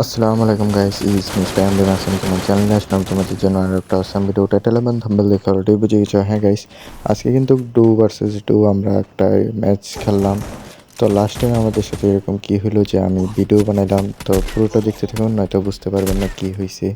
আসসালামু আলাইকুম guys, is mister MD Masum. তোমার চ্যানেলে আসলাম তোমাদের জন্য আর একটা অসাম ভিডিও। টাইটেল এবং থাম্বনেল দেখে অলরেডি বুঝে গেছো। হ্যাঁ গাইস, আজকে কিন্তু 2 vs 2 আমরা একটা ম্যাচ খেললাম। তো লাস্ট টাইম আমাদের সাথে এরকম কি হলো যে আমি ভিডিও বানাইলাম, তো পুরোটা দেখতে থাকুন, নয়তো বুঝতে পারবেন না কি হয়েছে।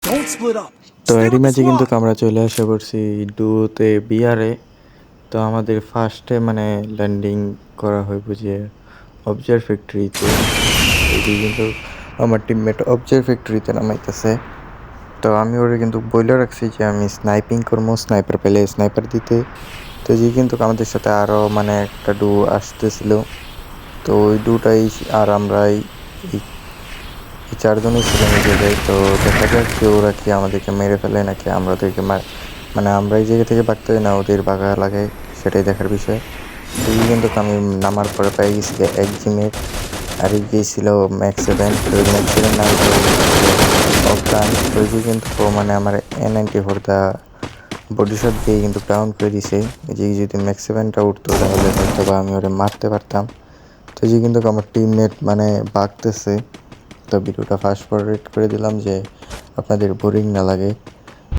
Don't split up. তো Stay এরই with the ম্যাচে কিন্তু squad. আমরা চলে আসা করছি ডুতে বিয়ারে। তো আমাদের ফার্স্টে মানে ল্যান্ডিং করা হয় বুঝিয়ে অবজার ফ্যাক্টরিতে। এদিকে কিন্তু আমার টিমমেট অবজার ফ্যাক্টরিতে নামাইতেছে। তো আমি ওরে কিন্তু বইলে রাখছি যে আমি স্নাইপিং করবো, স্নাইপার পেলে স্নাইপার দিতে। তো যে কিন্তু আমাদের সাথে আরও মানে একটা ডু আসতেছিল। তো ওই ডুটাই আর আমরা এই এই চারজনই ছিলাম এই জায়গায়। তো দেখা যাক যে ওরা কি আমাদেরকে মেরে ফেলে নাকি আমরা ওদেরকে মানে আমরা এই জায়গা থেকে বাঁকতে না ওদের বাঘা লাগে, সেটাই দেখার বিষয়। তো এই কিন্তু আমি নামার পরে পেয়ে গেছি এক জিমের, আর এই গিয়েছিল ম্যাক্স 7। তো ওই ম্যাক্স 7 নাম ছিল অফগান। তো এই যে কিন্তু মানে আমার A94 দা বডি শট দিয়ে কিন্তু ডাউন করে দিছে। এই যে যদি ম্যাক্স 7টা উঠতো তাহলে হয়তো বা আমি ওরে মারতে পারতাম। তো এই যে কিন্তু আমার টিমমেট মানে বাঁকতেছে। তো ভিডিওটা ফাস্ট ফরওয়ার্ড করে দিলাম যে আপনাদের বোরিং না লাগে।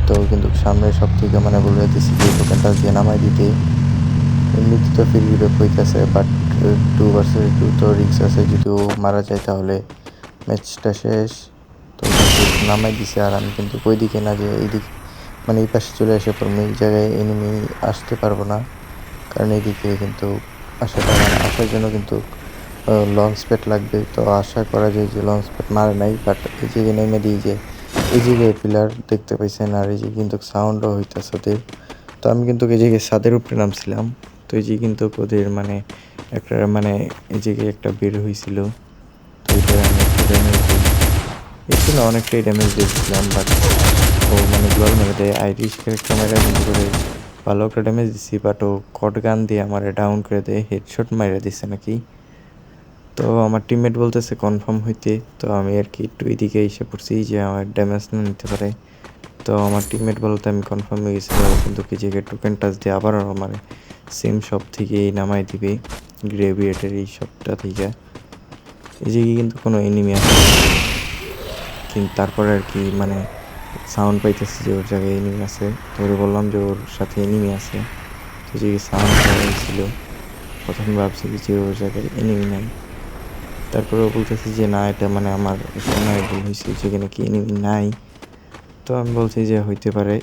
তো কিন্তু সামনে সব থেকে মানে বলে দিছি যে টোকেনটা দিয়ে নামাই দিতে। এমনিতে তো ফ্রি রিভাইভ হইতেছে, বাট 2 vs 2 তো রিক্স আছে, যদিও মারা যায় তাহলে ম্যাচটা শেষ। তো কিন্তু নামাই দিছে, আর আমি কিন্তু ওই দিকে না যে এইদিকে মানে এই পাশে চলে আসে পড়বো। এই জায়গায় এনিমি আসতে পারবো না, কারণ এইদিকে কিন্তু আসাটা মানে আসার জন্য কিন্তু লঞ্চ প্যাড লাগবে। তো আশা করা যায় যে লঞ্চ প্যাড মারে নাই, বাট এই জায়গায় নেমে দিই যে এই জায়গায় পিলার দেখতে পাইছেন, আর এই যে কিন্তু সাউন্ডও হইতেছে ওদের। তো আমি কিন্তু এই জায়গায় ছাদের উপরে নামছিলাম। তো এই যে কিন্তু ওদের মানে একটা মানে এই জায়গায় একটা বের হয়েছিল। তো এটা আমি একটু ড্যামেজ দিই, একটু না অনেকটাই ড্যামেজ দিয়েছিলাম, বাট ও মানে গ্লোয়াল মেরে দেয়। আইরিশ ক্যারেক্টার মেরে কিন্তু করে ভালো একটা ড্যামেজ দিচ্ছি, বাট ও কট গান দিয়ে আমার ডাউন করে দেয়, হেডশট মাইরা দিচ্ছে নাকি। তো আমার টিমমেট বলতেছে কনফার্ম হইতে। তো আমি আর কি একটু এদিকে এসে পড়ছি যে আমার ড্যামেজ না নিতে পারে। তো আমার টিমমেট বলতে আমি কনফার্ম হয়ে গেছিল, কিন্তু কি জায়গায় টোকেন টাচ দিয়ে আবার আমার সেম শপ থেকে নামাই দিবে, গ্রেভিয়েটের এই শপটা থেকে। এই জায়গায় কিন্তু কোনো এনিমি আসে না, কিন্তু তারপরে আর কি মানে সাউন্ড পাইতেছি যে ওর জায়গায় এনিমি আছে। তো ওরে বললাম যে ওর সাথে এনিমি আছে। তো যে সাউন্ড ছিল, প্রথমে ভাবছি যে ওর জায়গায় এনিমি নাই। তারপরেও বলতেছি যে না, এটা মানে আমার শোনায় ভুল হয়েছে, যেখানে কি এনিমি নাই। তো আমি বলছি যে হইতে পারে।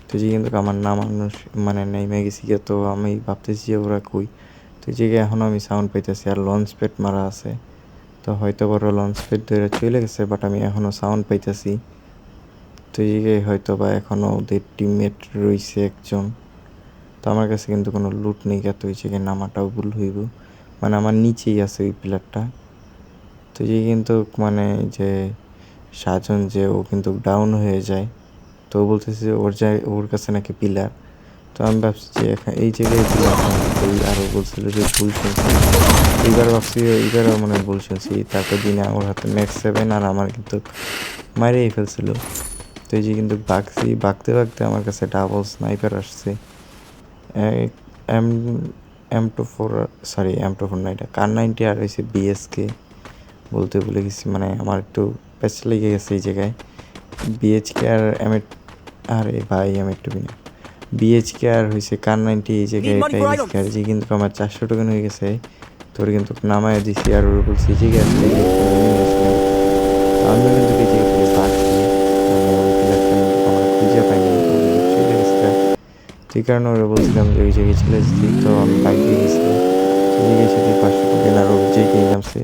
তো যে কিন্তু আমার নাম মানুষ মানে নেমে গেছি গিয়ে। তো আমি ভাবতেছি যে ওরা কই। তো এই জায়গায় এখনও আমি সাউন্ড পাইতেছি, আর লঞ্চ প্যাড মারা আছে। তো হয়তো বড় লঞ্চ প্যাড ধরে চলে গেছে, বাট আমি এখনও সাউন্ড পাইতেছি। তো এই জায়গায় হয়তো বা এখনও ওদের টিমমেট রয়েছে একজন। তো আমার কাছে কিন্তু কোনো লুট নেই, তো ওই জায়গায় নামাটাও ভুল হইব। মানে আমার নিচেই আছে ওই পিলারটা। তো এই কিন্তু মানে যে সাজন যে ও কিন্তু ডাউন হয়ে যায়। তো ও বলতেছে যে ওর কাছে নাকি পিলার। তো আমি ভাবছি যে এই জায়গায় পিলার এই আরও বলছিল যে ভুল শুনছি। এইবার ভাবছি এইবারও মানে ভুল শুনছি। তারপর দিনে ওর হাতে ম্যাক্স 7 আর আমার কিন্তু মারিয়েই ফেলছিল। তো এই যে কিন্তু বাঁকতে আমার কাছে ডাবল স্নাইপার আসছে। এম M24, সরি M24 না, এটা কার 90 আর হয়েছে BSK বলতে ভুলে গেছি। মানে আমার একটু প্যাচ লেগে গেছে এই জায়গায়। BHK আর আরে ভাই আমি একটু বিনা BHK আর হয়েছে কার 90 এই Need জায়গায় money পেয়ে for গেছি। আর items. যে কিন্তু আমার 400 টোকেন হয়ে গেছে। তোর কিন্তু নামায় দিছি, আর ওর বলছি যে আসলে যে কোনো এনিমি আসে নাই। তো আমিও কিন্তু এই জায়গা থেকে ভাগছি, মানে ওই প্লেয়ারটা কিন্তু আমরা খুঁজে পাইনি, ও কিন্তু চলে গেছে। তো এই কারণে ওরা বলছিলাম যে ওই জায়গায় চলে যেতে। তো আমি বাইকে গেছি, তো এই জায়গায় এসে 500 টোকেন আর ওই জায়গায় নামছে।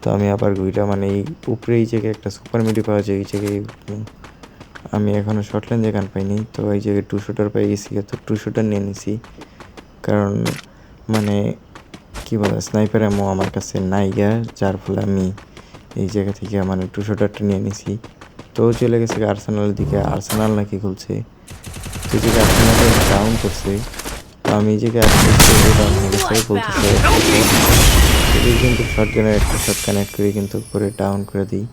তো আমি আবার ঘুইটা মানে এই উপরে এই জায়গায় একটা সুপার মিডি পাওয়া যায়, এই জায়গায় আমি এখনও শর্টলাইন জায়গা পাইনি। তো এই জায়গায় 2 শুটার পেয়ে গেছি, তো 2 শুটার নিয়ে নিছি। কারণ মানে কী বলে স্নাইপার এমন আমার কাছে নাই গা, যার ফলে আমি এই জায়গা থেকে মানে 2 শুটারটা নিয়ে নিছি। তো চলে গেছে আর্সেনালের দিকে, আর্সেনাল নাকি খুলছে। তো এই জায়গায় আর্সেনাল ডাউন করছে। তো আমি এই জায়গায় আসতে ডাউন হয়ে গেছে বলতেছে 1 বছর। তো এই কিন্তু শটগানের একটা শট কানেক্ট করে কিন্তু করে ডাউন করে দিই।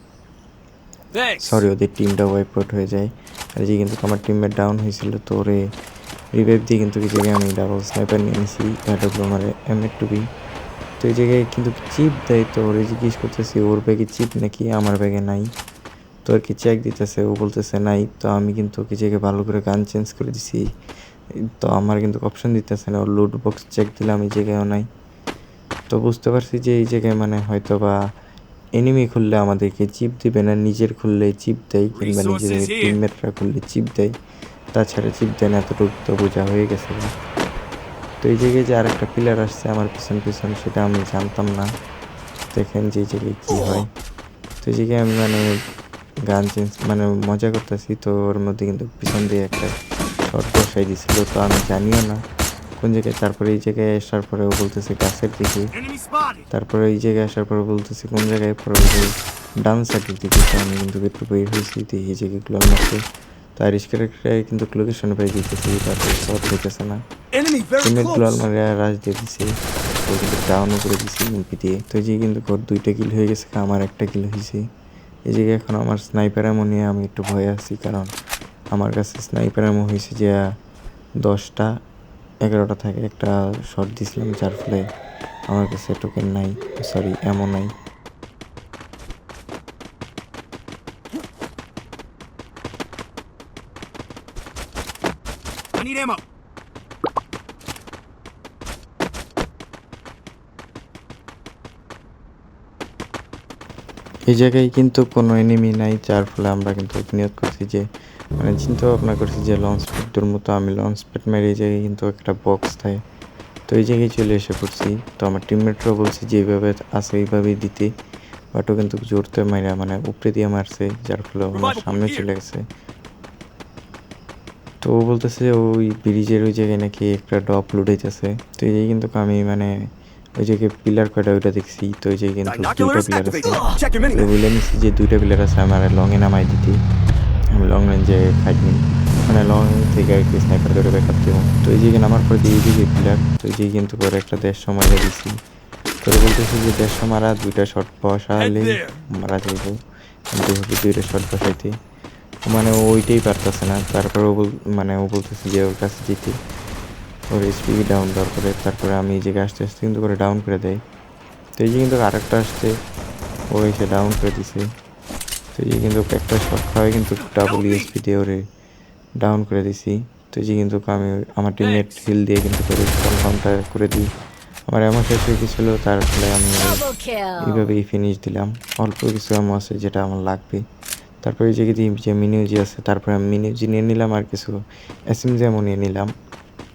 Thanks. সরি, ওদের টিমটা ওয়াইপ আউট হয়ে যায়। আর এই যে কিন্তু আমার টিমমেট ডাউন হয়েছিল, তো ওরে রিভাইভ দিয়ে কিন্তু এই জায়গায় আমি ডাবল স্নাইপার নিয়ে নিছি। এটা হলো আমার M8 তো এই জায়গায় কিন্তু চিপ দেয়, তো ওরে জিজ্ঞেস করতেছি ওর ব্যাগে চিপ নাকি, আমার ব্যাগে নাই। তো আর কি চেক দিতেছে, ও বলতেছে নাই। তো আমি কিন্তু ওকে জায়গায় ভালো করে গান চেঞ্জ করে দিছি। তো আমার কিন্তু অপশন দিতেছে না, ওর লুট বক্স চেক দিলাম, এই জায়গায়ও নাই। তো বুঝতে পারছি যে এই জায়গায় মানে হয়তো বা এনিমি খুললে আমাদেরকে চিপ দিবে না, নিজের খুললে চিপ দেয়, কিংবা নিজেদের Resources here. টিমমেটরা খুললে চিপ দেয়, তাছাড়া চিপ দেয় না, এতটুকু তো বোঝা হয়ে গেছে। তো এই জায়গায় যে আরেকটা প্লেয়ার আসছে আমার পিছন পিছন, সেটা আমি জানতাম না। দেখেন যে এই জায়গায় কী হয়। তো এই জায়গায় আমি মানে গান চেঞ্জ মানে মজা করতেছি, তো ওর মধ্যে কিন্তু পিছন দিয়ে একটা শট বসাই দিছিল, তো আমি জানিও না কোন জায়গায়। তারপরে এই জায়গায় আসার পরে ও বলতেছে গাছের দিকে, Enemy spotted. তারপরে এই জায়গায় আসার পরে বলতেছে কোন জায়গায়, পরে ওই যে ডান সাইডের দিকে। তো আমি কিন্তু একটু বের হয়েছি, তো এই জায়গাগুলো মারছে। তো আইরিশ ক্যারেক্টারে কিন্তু লোকেশন পাই দিতেছি, তারপরে শট হইতেছে না। Enemy very টিমমেট গুলো close. মানে রাশ দিয়ে দিছে, তো কিন্তু ডাউনও করে দিছি এমপি দিয়ে। তো এই যে কিন্তু ওর 2টা কিল হয়ে গেছে, আমার একটা কিল হয়েছে। এই জায়গায় এখন আমার স্নাইপার এমো নিয়ে আমি একটু ভয়ে আছি, কারণ আমার কাছে স্নাইপার এমো হয়েছে যে 10টা 11টা থাকে। একটা শট দিছিলাম, যার ফলে আমার কাছে টোকেন নাই, সরি এমো নাই। I need ammo. এই জায়গায় কিন্তু কোনো এনিমি নাই, যার ফলে আমরা কিন্তু নিয়ত করছি যে মানে চিন্তা ভাবনা করছি যে লঞ্চ প্যাডের মতো আমি লঞ্চ প্যাড মেরে এই জায়গায় কিন্তু একটা বক্স থাকে, তো এই জায়গায় চলে এসে পড়ছি। তো আমার টিমমেটরাও বলছে যে এইভাবে আছে এইভাবেই দিতে, বাটও কিন্তু জোরতে মাইরা মানে উপরে দিয়ে মারছে, যার ফলে আমার সামনে চলে গেছে। তো ও বলতেছে ওই ব্রিজের ওই জায়গায় নাকি একটা ড্রপ লুট হইতেছে। তো এই জায়গায় কিন্তু আমি মানে ওই জায়গায় পিলার কয়টা ওইটা দেখছি, তো ওই জায়গায় কিন্তু Binoculars 2টা পিলার আছে। activated. Check your তো minimap. বলে নিচ্ছি যে 2টা পিলার আছে, আমার লংয়ে নামাই দিতে। আমি লং রেঞ্জে ফাইট নিই, মানে লং থেকে আর কি স্নাইপার ধরে ব্যাকআপ দেবো। তো এই জায়গায় নামার পরে দিয়ে দিকে পিলার, তো এই জায়গায় কিন্তু পরে একটা 150 মারা দিছি। তো বলতেছি যে 150 মারা 2টা শট বসালে মারা যাইব, কিন্তু 2টা শট বসাইতে মানে ও ওইটাই পারতেছে না। তারপরে মানে ও বলতেছে যে ওর কাছে যেতে, ওর এইচপি ডাউন দেওয়ার পরে তারপরে আমি এই জায়গায় আস্তে আস্তে কিন্তু করে ডাউন করে দেয়। তো এই যে কিন্তু আরেকটা আসছে, ও এসে ডাউন করে দিছে। তো এই যে কিন্তু একটা শট খাওয়াই কিন্তু ডাবল ইএসপি দিয়ে ওরে ডাউন করে দিছি। তো এই যে কিন্তু আমি আমার টিমমেট হিল দিয়ে কিন্তু করে কনফার্মটা করে দিই। আমার এমন শেষ হয়ে গেছিলো, তার ফলে আমি Double kill. এইভাবেই ফিনিশ দিলাম। অল্প কিছু এমন আছে যেটা আমার লাগবে। তারপরে এই জায়গায় যে মিনিউজি আছে, তারপরে আমি মিনিউজি নিয়ে নিলাম, আর কিছু এসএমজি এমন নিয়ে নিলাম।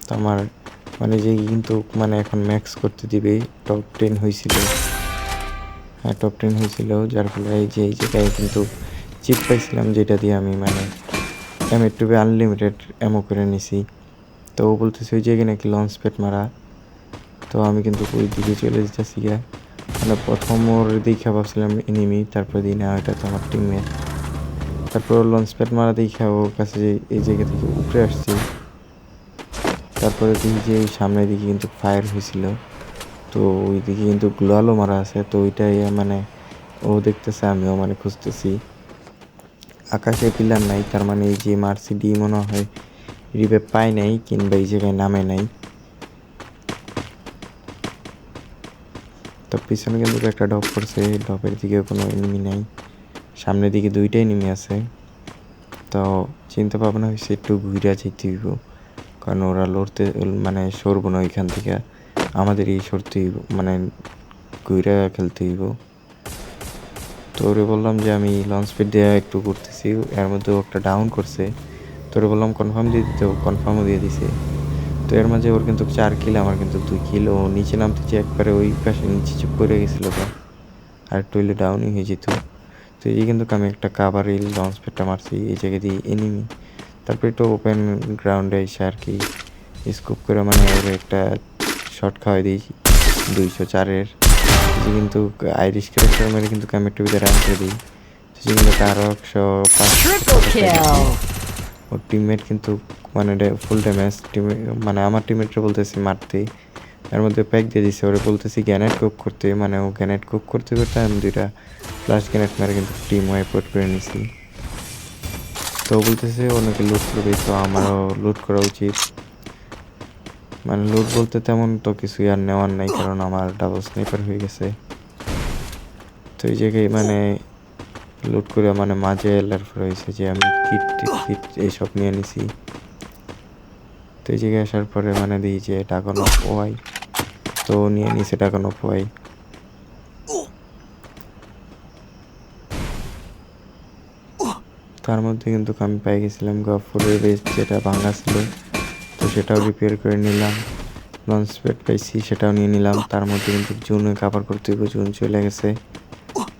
তো আমার মানে যে কিন্তু মানে এখন ম্যাক্স করতে দিবে, টপ 10 হয়েছিল, হ্যাঁ টপ 10 হয়েছিল, যার ফলে এই যে এই জায়গায় কিন্তু চিপ পাইছিলাম, যেটা দিয়ে আমি মানে M8 আনলিমিটেড এমও করে নিছি। তো ও বলতেছে ওই জায়গায় নাকি লঞ্চ প্যাড মারা, তো আমি কিন্তু ওই দিকে চলে যেতেছি গা। মানে প্রথম ওর দেখা ভাবছিলাম এনিমি, তারপরে দিই না ওইটা তো আমার টিমমেট। তারপর ওর লঞ্চ প্যাড মারা দেখা ওর কাছে যে এই জায়গা থেকে উপরে আসছি। তারপরে দেখি যে ওই সামনের দিকে কিন্তু ফায়ার হয়েছিল, তো ওই দিকে কিন্তু গ্লোয়ালও মারা আছে। তো ওইটাই মানে ও দেখতেছে, আমিও মানে খুঁজতেছি। আকাশে পিলার নাই, তার মানে এই যে মার্সি ডি মনে হয় রিভাইভ পায় নাই, কিংবা এই জায়গায় নামে নাই। তো পিছনে কিন্তু একটা ড্রপ করছে, ড্রপের দিকে কোনো এনিমি নাই, সামনের দিকে 2টা এনিমি আছে। তো চিন্তা ভাবনা হয়েছে একটু ঘুরে যেতে হইব, কারণ ওরা লড়তে মানে সরবো না ওইখান থেকে, আমাদের এই সরতে হইব, মানে ঘুরে খেলতে হইব। তো ওরে বললাম যে আমি লঞ্চ প্যাড দিয়ে একটু করতেছি, এর মধ্যে একটা ডাউন করছে। তো ওরে বললাম কনফার্ম দিয়ে দিতে, কনফার্মও দিয়ে দিছে। তো এর মাঝে ওর কিন্তু 4 কিল, আমার কিন্তু 2 কিল। ও নিচে নামতে যে একবারে ওই পাশে নিচে চুপ করে গেছিলো, তো আর একটু হইলে ডাউনই হয়ে যেত। তো এই কিন্তু আমি একটা কাভারে লঞ্চ প্যাডটা মারছি এই জায়গায় দিয়ে এনিমি। তারপরে একটু ওপেন গ্রাউন্ডে এসে আর কি স্কোপ করে মানে ওর একটা শট খাওয়াই দিয়েছি 204-এর। যে কিন্তু আইরিশ ক্যারেক্টার মেরে কিন্তু ক্যামেরার ভিতরে রান করে দিই। সে কিন্তু আরও 105 Triple kill. ওর টিমমেট কিন্তু মানে ফুল ড্যামেজ টিমে, মানে আমার টিমমেটরা বলতেছি মারতে, এর মধ্যে প্যাক দিয়ে দিছে, ওরে বলতেছি গ্যানেট কোপ করতে, মানে ও গ্যানেট কোপ করতে করতে আমি 2টা ফ্লাশ গ্যানেট মেরে কিন্তু টিম ওয়াইপ আউট করে নিছি। তো ও বলতেছে ওনাকে লুট করবে, তো আমারও লুট করা উচিত। মানে লুট বলতে তেমন তো কিছুই আর নেওয়ার নাই, কারণ আমার ডাবল স্নাইপার হয়ে গেছে। তো এই জায়গায় মানে লুট করে মানে মাঝে এলার হয়েছে যে আমি কিট কিট এইসব নিয়ে নিছি। তো এই জায়গায় আসার পরে মানে দিই যে ড্রাগন অফ ওয়াই, তো নিয়ে নিছে ড্রাগন অফ ওয়াই। তার মধ্যে কিন্তু আমি পাই গেছিলাম গফুরের বেস যেটা ভাঙা ছিল, তো সেটাও রিপেয়ার করে নিলাম। লঞ্চ প্যাড পাইছি, সেটাও নিয়ে নিলাম। তার মধ্যে কিন্তু জুনে কাভার করতে হবে, জুন চলে গেছে।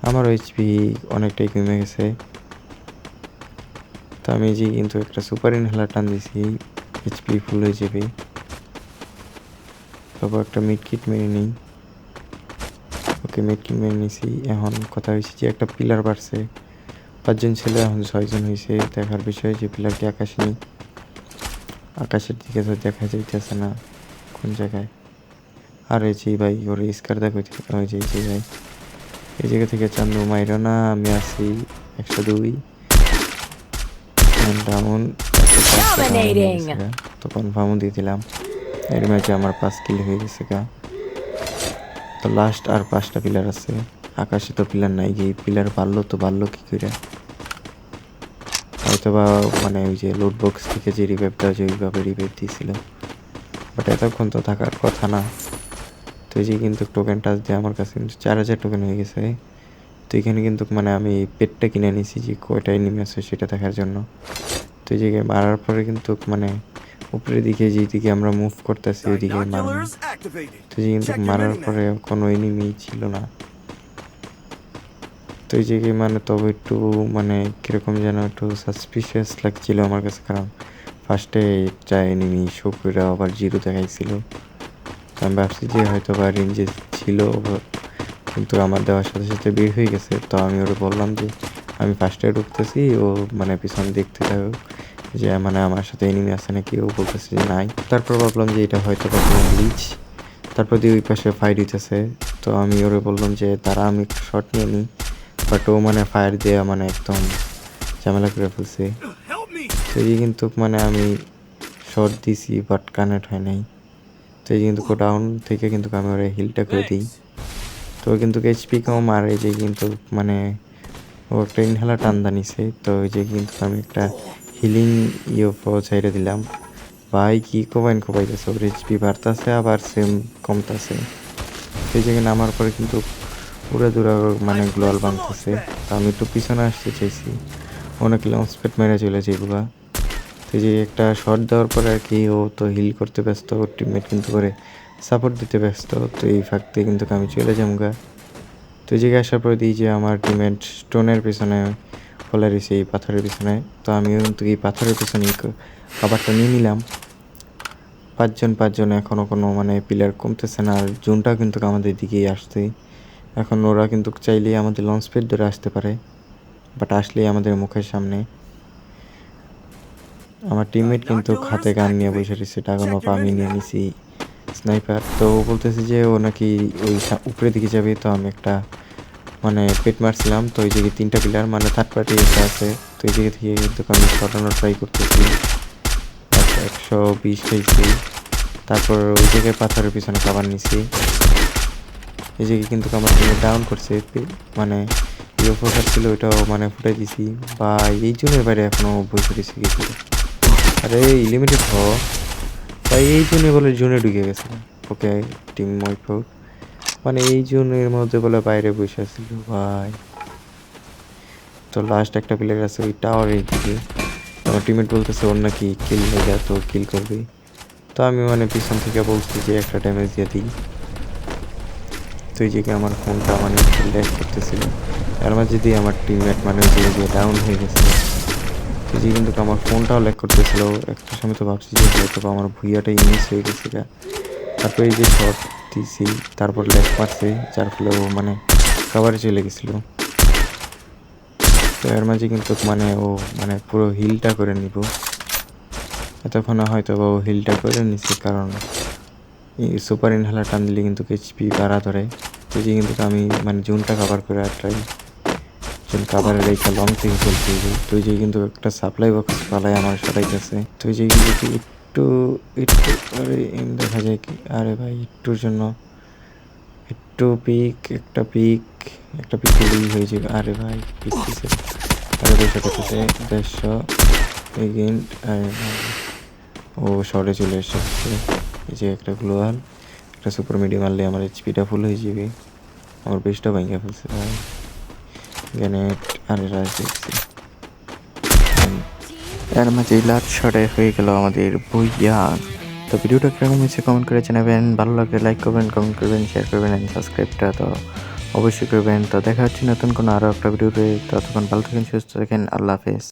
আমার এইচপি অনেকটাই কমে গেছে। তো আমি যে কিন্তু একটা সুপার ইনহেলার টান দিছি, এইচপি ফুল হয়ে যাবে। তারপর একটা মিড কিট মেরে নিই। ওকে মিড কিট মেরে নিছি। এখন কথা হয়েছে যে একটা পিলার বাড়ছে, 5জন ছেলে এখন 6জন হয়েছে। দেখার বিষয় যে পিলারটি আকাশে নেই, আকাশের দিকে তো দেখা যাইতেছে না কোন জায়গায়। আর এই যে ভাই ওর স্কার দেখো, ওই যে ভাই এই জায়গা থেকে চান্দু মাইরো না, আমি আছি 102 ডাউন। Dominating. তো কনফার্মও দিয়ে দিলাম। এর ম্যাচে আমার 5 কিল হয়ে গেছে গা। তো লাস্ট আর 5টা পিলার আছে। আকাশে তো পিলার নাই, যে পিলার বাড়লো তো বাড়লো কি করে, হয়তো বা মানে ওই যে লুট বক্স থেকে যে রিভাইভটা যে ওইভাবে রিভাইভ দিয়েছিল, বাট এতক্ষণ তো থাকার কথা না। তো এই যে কিন্তু টোকেন টাচ দিয়ে আমার কাছে কিন্তু 4000 টোকেন হয়ে গেছে। তো এখানে কিন্তু মানে আমি পেটটা কিনে নিয়েছি যে কয়টা এনিমি আছে সেটা দেখার জন্য। তো এই জায়গায় মারার পরে কিন্তু মানে উপরের দিকে যেদিকে আমরা মুভ করতেছি ওইদিকে মারলাম। Binoculars activated. তো এই যে কিন্তু Check your মারার mini-map. পরে কোনো এনিমি ছিল না। তো এই জায়গায় মানে তবে একটু মানে কীরকম যেন একটু সাসপিশিয়াস লাগছিল আমার কাছে, কারণ ফার্স্টে একটা এনিমি শো করে আবার 0 দেখাইছিল। তো আমি ভাবছি যে হয়তো বা রেঞ্জে ছিল, কিন্তু আমার দেওয়ার সাথে সাথে বের হয়ে গেছে। তো আমি ওরা বললাম যে আমি ফার্স্টে ঢুকতেছি, ও মানে পিছন দেখতে থাকুক যে মানে আমার সাথে এনিমি আছে নাকি। ও বলতেছে যে নাই। তারপর ভাবলাম যে এটা হয়তো বা কোনো গ্লিচ। তারপর দিয়ে ওই পাশে ফায়ার দিতেছে। তো আমি ওরে বললাম যে তারা আমি একটু শট নিয়ে নিই, বাট ও মানে ফায়ার দিয়ে মানে একদম ঝামেলা করে ফেলছে। Help me. তো এই কিন্তু মানে আমি শট দিছি বাট কানেক্ট হয় নাই। তো এই কিন্তু ডাউন থেকে কিন্তু আমি ওরা হিলটা করে দিই। Thanks. তো কিন্তু এইচপি কম, আর এই যে কিন্তু মানে ও একটা ইনহেলার টান্দা নিছে। তো এই যে কিন্তু আমি একটা হিলিং ছেড়ে দিলাম। ভাই কি কোবাইতেছে, ওর এইচপি বাড়তেছে আবার সেম কমতেছে। সেই জায়গায় নামার পরে কিন্তু উড়ে দূরে মানে গ্লোয়াল ভাঙতেছে। তো আমি একটু পিছনে আসতে চাইছি, অনেক লঞ্চ প্যাড মেরে চলেছে এগুলা। তো যে একটা শট দেওয়ার পরে আর কি ও তো হিল করতে ব্যস্ত, ওর টিমমেট কিন্তু করে সাপোর্ট দিতে ব্যস্ত। তো এই ফাঁক দিয়ে কিন্তু আমি চলে যামগা। তো এই জায়গায় আসার পরে দিই যে আমার টিমমেট স্টোনের পিছনে ফলে রয়েছে, এই পাথরের পিছনে। তো আমিও কিন্তু এই পাথরের পিছনে খাবারটা নিয়ে নিলাম। 5জন এখনও কোনো মানে পিলার কমতেছে না, আর জোনটা কিন্তু আমাদের দিকেই আসছে। এখন ওরা কিন্তু চাইলেই আমাদের লঞ্চ প্যাড ধরে আসতে পারে, বাট আসলেই আমাদের মুখের সামনে। আমার টিমমেট কিন্তু হাতে গান নিয়ে বসে রয়েছে, ড্রাগন অফ আমি নিয়ে নিছি স্নাইপার। তো ও বলতেছে যে ও নাকি ওই উপরের দিকে যাবে। তো আমি একটা মানে পেট মারছিলাম। তো ওই জায়গায় 3টা পিলার মানে থার্ড পার্টি একটা আছে। তো এই জায়গা থেকে কিন্তু আমি সরানোর ট্রাই করতেছি। 120 খাইছি। তারপর ওই জায়গায় পাথরের পিছনে কাবার নিছি। এই জায়গায় কিন্তু আমার টিমে ডাউন করছে, মানে ফোকাস ছিল ওইটাও মানে ফুটাই দিছি। বা এই জন্যের বাইরে এখনও বসে দিছি কিছু। আরে লিমিটেড ভাই, এই জন্যে বলে জোনে ঢুকে গেছে। ওকে টিম ওয়াইপ আউট, মানে এই জোনের মধ্যে বলে বাইরে বসে আসছিল ভাই। তো লাস্ট একটা প্লেয়ার আছে ওই টাওয়ারের দিকে। আমার টিমমেট বলতেছে ওর নাকি কিল হয়ে যায়, তো কিল করবে। তো আমি মানে পিছন থেকে বলছি যে একটা ড্যামেজ দিয়ে দিই। তো এই জায়গায় আমার ফোনটা মানে ল্যাগ করতেছিল, এর মাঝে দিয়ে আমার টিমমেট মানে ওই যে ডাউন হয়ে গেছে। তো যে কিন্তু আমার ফোনটাও ল্যাগ করতেছিল। একটা সময় তো ভাবছি যে হয়তো আমার ভুইয়াটাই মিস হয়ে গেছে গা। তারপরে এই যে শর্ট দিছি, তারপর ল্যাগ মারছে, যার ফলে ও মানে কাভারে চলে গেছিলো। তো এর মাঝে কিন্তু মানে ও মানে পুরো হিলটা করে নিব। এতক্ষণে হয়তো ও হিলটা করে নিছে, কারণ সুপার ইনহেলার টান দিলে কিন্তু এইচপি বাড়া ধরে। তো এই যে কিন্তু আমি মানে জোনটা কভার করে ট্রাই জোন কাভারের রেখা লং থেকে চলতে হবে। তো এই যে কিন্তু একটা সাপ্লাই বক্স পালায় আমার সরাইতেছে। তো এই যে কিন্তু একটু একটু আরে দেখা যায় কি আরে ভাই একটুর জন্য একটু একটা পিক দিলেই হয়ে যাবে। আরে ভাই পিক দিছে আরে 200 করতেছে 150 এগেইন। আরে ভাই ও শর্টে চলে এসেছে। এই যে একটা গ্লোয়াল একটা সুপার মিডিয়াম মারলে আমার এইচপিটা ফুল হয়ে যাবে। আমার বেশটা ভেঙে ফেলছে ভাই। গ্যানেট আরে রাশ দেখছি এর মাঝে লাস্ট শটে হয়ে গেল আমাদের বইয়া। তো ভিডিওটা কিরকম হয়েছে কমেন্ট করে জানাবেন। ভালো লাগলে লাইক করবেন, কমেন্ট করবেন, শেয়ার করবেন অ্যান্ড সাবস্ক্রাইবটা তো অবশ্যই করবেন। তো দেখা হচ্ছে নতুন কোনো আরও একটা ভিডিওতে। ততক্ষণ ভালো থাকেন, সুস্থ থাকেন, আল্লাহ হাফেজ।